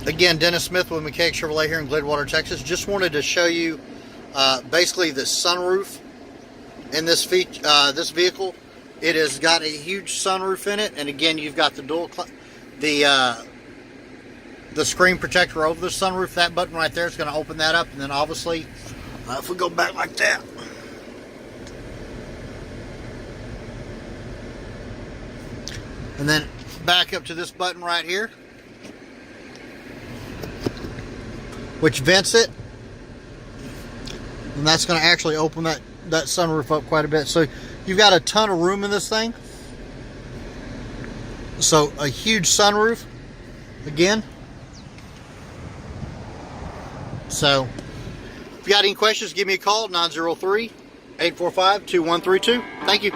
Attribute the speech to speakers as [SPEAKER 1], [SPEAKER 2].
[SPEAKER 1] Again, Dennis Smith with Mechanic Chevrolet here in Gladewater, Texas. Just wanted to show you basically the sunroof in this vehicle. It has got a huge sunroof in it, and again, you've got the the screen protector over the sunroof. That button right there is going to open that up, and then obviously, if we go back like that, and then back up to this button right here, which vents it, and that's going to actually open that sunroof up quite a bit. So you've got a ton of room in this thing. So a huge sunroof again. So if you got any questions, give me a call, 903-845-2132. Thank you.